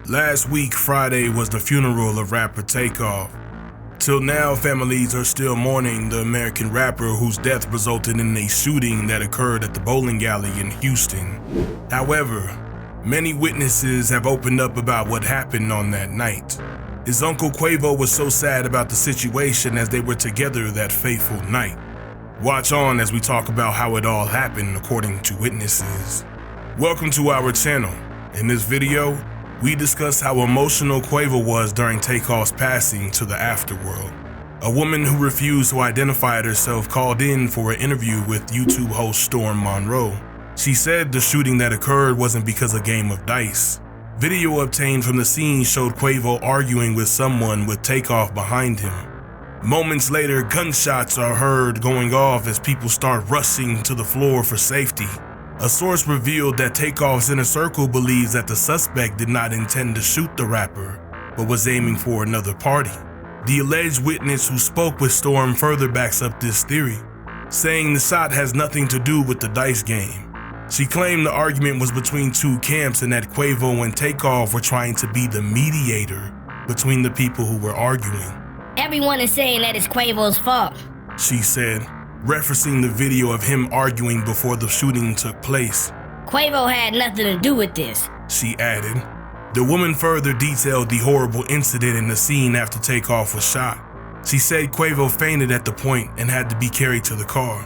Last week, Friday, was the funeral of rapper Takeoff. Till now, families are still mourning the American rapper whose death resulted in a shooting that occurred at the bowling alley in Houston. However, many witnesses have opened up about what happened on that night. His uncle Quavo was so sad about the situation as they were together that fateful night. Watch on as we talk about how it all happened according to witnesses. Welcome to our channel. In this video, we discuss how emotional Quavo was during Takeoff's passing to the afterworld. A woman who refused to identify herself called in for an interview with YouTube host Storm Monroe. She said the shooting that occurred wasn't because of a game of dice. Video obtained from the scene showed Quavo arguing with someone with Takeoff behind him. Moments later, gunshots are heard going off as people start rushing to the floor for safety. A source revealed that Takeoff's inner circle believes that the suspect did not intend to shoot the rapper, but was aiming for another party. The alleged witness who spoke with Storm further backs up this theory, saying the shot has nothing to do with the dice game. She claimed the argument was between two camps and that Quavo and Takeoff were trying to be the mediator between the people who were arguing. Everyone is saying that it's Quavo's fault, she said, referencing the video of him arguing before the shooting took place. Quavo had nothing to do with this, she added. The woman further detailed the horrible incident in the scene after Takeoff was shot. She said Quavo fainted at the point and had to be carried to the car.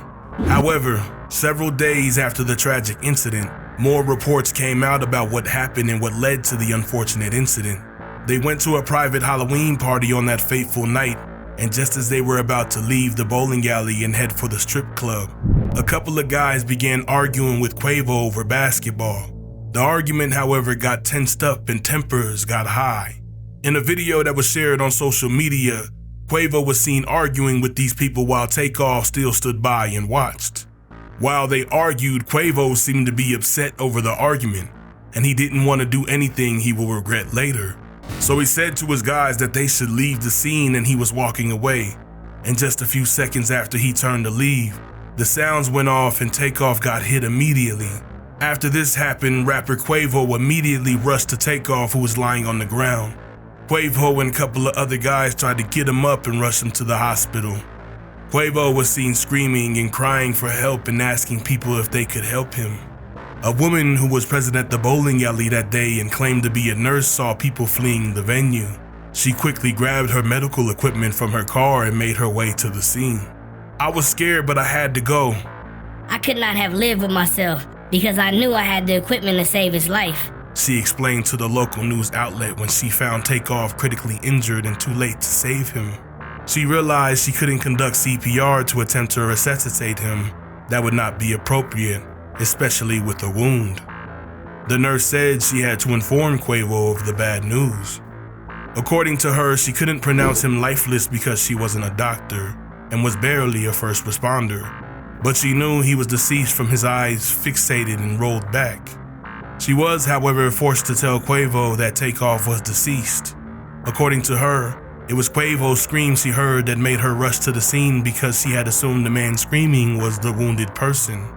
However, several days after the tragic incident, more reports came out about what happened and what led to the unfortunate incident. They went to a private Halloween party on that fateful night, and just as they were about to leave the bowling alley and head for the strip club, a couple of guys began arguing with Quavo over basketball. The argument, however, got tensed up and tempers got high. In a video that was shared on social media, Quavo was seen arguing with these people while Takeoff still stood by and watched. While they argued, Quavo seemed to be upset over the argument, and he didn't want to do anything he will regret later. So he said to his guys that they should leave the scene, and he was walking away. And just a few seconds after he turned to leave, the sounds went off and Takeoff got hit immediately. After this happened, rapper Quavo immediately rushed to Takeoff, who was lying on the ground. Quavo and a couple of other guys tried to get him up and rush him to the hospital. Quavo was seen screaming and crying for help and asking people if they could help him. A woman who was present at the bowling alley that day and claimed to be a nurse saw people fleeing the venue. She quickly grabbed her medical equipment from her car and made her way to the scene. I was scared, but I had to go. I could not have lived with myself because I knew I had the equipment to save his life, she explained to the local news outlet when she found Takeoff critically injured and too late to save him. She realized she couldn't conduct CPR to attempt to resuscitate him. That would not be appropriate, especially with a wound. The nurse said she had to inform Quavo of the bad news. According to her, she couldn't pronounce him lifeless because she wasn't a doctor and was barely a first responder, but she knew he was deceased from his eyes fixated and rolled back. She was, however, forced to tell Quavo that Takeoff was deceased. According to her, it was Quavo's scream she heard that made her rush to the scene because she had assumed the man screaming was the wounded person.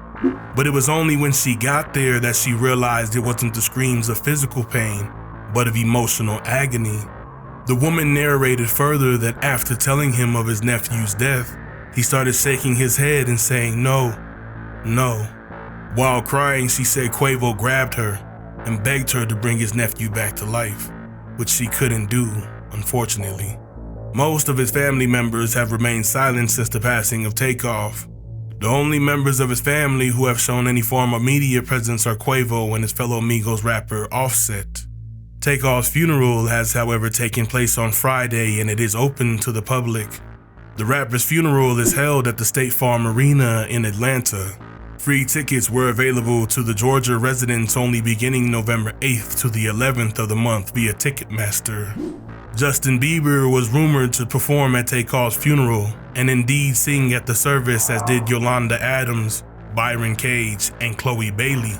But it was only when she got there that she realized it wasn't the screams of physical pain, but of emotional agony. The woman narrated further that after telling him of his nephew's death, he started shaking his head and saying no, no. While crying, she said Quavo grabbed her and begged her to bring his nephew back to life, which she couldn't do, unfortunately. Most of his family members have remained silent since the passing of Takeoff. The only members of his family who have shown any form of media presence are Quavo and his fellow Migos rapper Offset. Takeoff's funeral has, however, taken place on Friday and it is open to the public. The rapper's funeral is held at the State Farm Arena in Atlanta. Free tickets were available to the Georgia residents only beginning November 8th to the 11th of the month via Ticketmaster. Justin Bieber was rumored to perform at Takeoff's funeral and indeed sing at the service, as did Yolanda Adams, Byron Cage, and Chloe Bailey.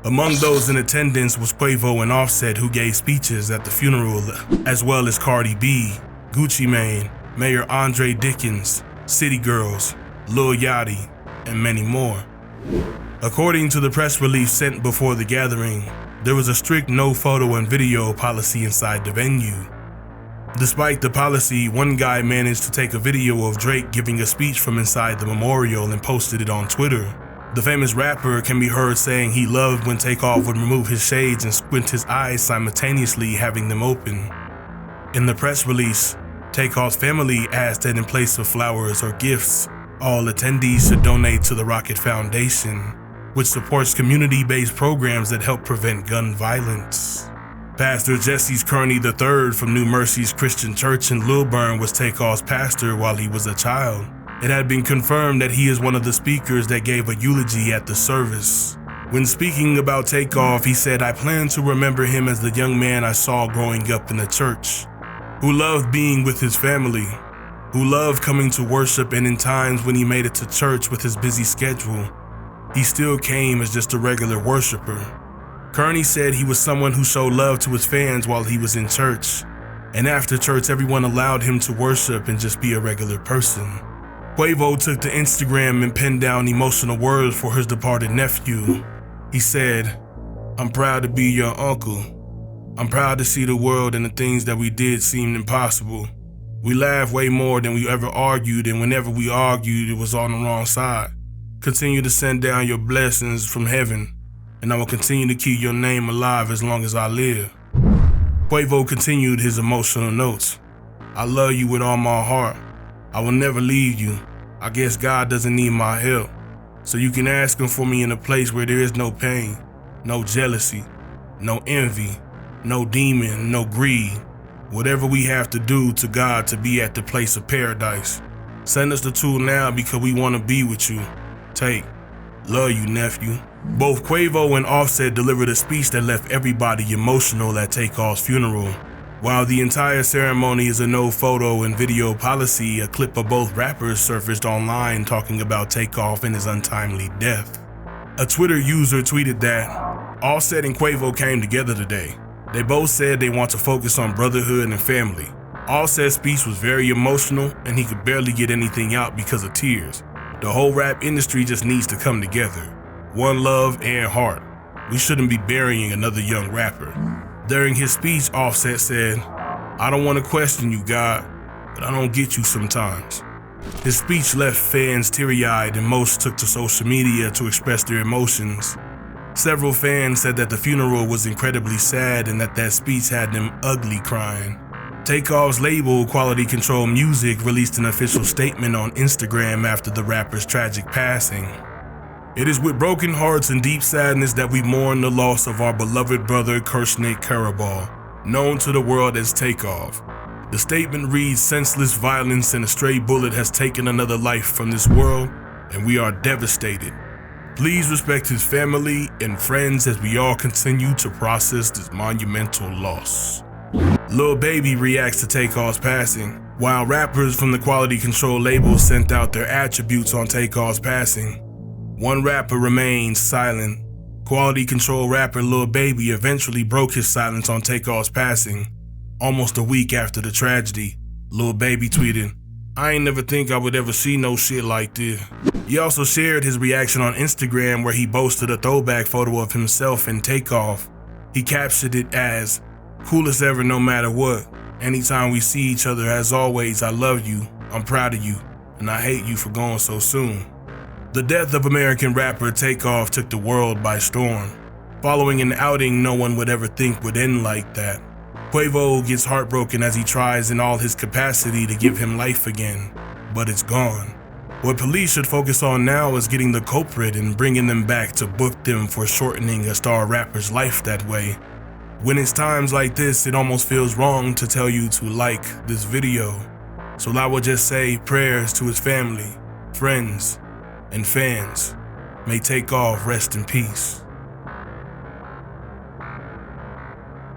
Among those in attendance was Quavo and Offset, who gave speeches at the funeral, as well as Cardi B, Gucci Mane, Mayor Andre Dickens, City Girls, Lil Yachty, and many more. According to the press release sent before the gathering, there was a strict no photo and video policy inside the venue. Despite the policy, one guy managed to take a video of Drake giving a speech from inside the memorial and posted it on Twitter. The famous rapper can be heard saying he loved when Takeoff would remove his shades and squint his eyes simultaneously, having them open. In the press release, Takeoff's family asked that in place of flowers or gifts, all attendees should donate to the Rocket Foundation, which supports community-based programs that help prevent gun violence. Pastor Jesse Kearney III from New Mercies Christian Church in Lilburn was Takeoff's pastor while he was a child. It had been confirmed that he is one of the speakers that gave a eulogy at the service. When speaking about Takeoff, he said, "I plan to remember him as the young man I saw growing up in the church, who loved being with his family, who loved coming to worship, and in times when he made it to church with his busy schedule, he still came as just a regular worshiper." Kearney said he was someone who showed love to his fans while he was in church, and after church everyone allowed him to worship and just be a regular person. Quavo took to Instagram and penned down emotional words for his departed nephew. He said, "I'm proud to be your uncle. I'm proud to see the world and the things that we did seemed impossible. We laughed way more than we ever argued, and whenever we argued, it was on the wrong side. Continue to send down your blessings from heaven, and I will continue to keep your name alive as long as I live." Quavo continued his emotional notes. "I love you with all my heart. I will never leave you. I guess God doesn't need my help, so you can ask him for me in a place where there is no pain, no jealousy, no envy, no demon, no greed. Whatever we have to do to God to be at the place of paradise. Send us the tool now because we want to be with you. Take. Love you, nephew." Both Quavo and Offset delivered a speech that left everybody emotional at Takeoff's funeral. While the entire ceremony is a no photo and video policy, a clip of both rappers surfaced online talking about Takeoff and his untimely death. A Twitter user tweeted that, "Offset and Quavo came together today. They both said they want to focus on brotherhood and family. Offset's speech was very emotional and he could barely get anything out because of tears. The whole rap industry just needs to come together. One love and heart. We shouldn't be burying another young rapper." During his speech, Offset said, "I don't want to question you, God, but I don't get you sometimes." His speech left fans teary-eyed and most took to social media to express their emotions. Several fans said that the funeral was incredibly sad and that speech had them ugly crying. Takeoff's label, Quality Control Music, released an official statement on Instagram after the rapper's tragic passing. "It is with broken hearts and deep sadness that we mourn the loss of our beloved brother Kirsnick Karabal, known to the world as Takeoff. The statement reads, senseless violence and a stray bullet has taken another life from this world, and we are devastated. Please respect his family and friends as we all continue to process this monumental loss." Lil Baby reacts to Takeoff's passing. While rappers from the Quality Control label sent out their attributes on Takeoff's passing, one rapper remained silent. Quality Control rapper Lil Baby eventually broke his silence on Takeoff's passing. Almost a week after the tragedy, Lil Baby tweeted, "I ain't never think I would ever see no shit like this." He also shared his reaction on Instagram where he posted a throwback photo of himself and Takeoff. He captioned it as, "Coolest ever no matter what. Anytime we see each other, as always, I love you, I'm proud of you, and I hate you for going so soon." The death of American rapper Takeoff took the world by storm. Following an outing no one would ever think would end like that, Quavo gets heartbroken as he tries in all his capacity to give him life again, but it's gone. What police should focus on now is getting the culprit and bringing them back to book them for shortening a star rapper's life that way. When it's times like this, it almost feels wrong to tell you to like this video. So I will just say prayers to his family, friends, and fans. May Takeoff rest in peace.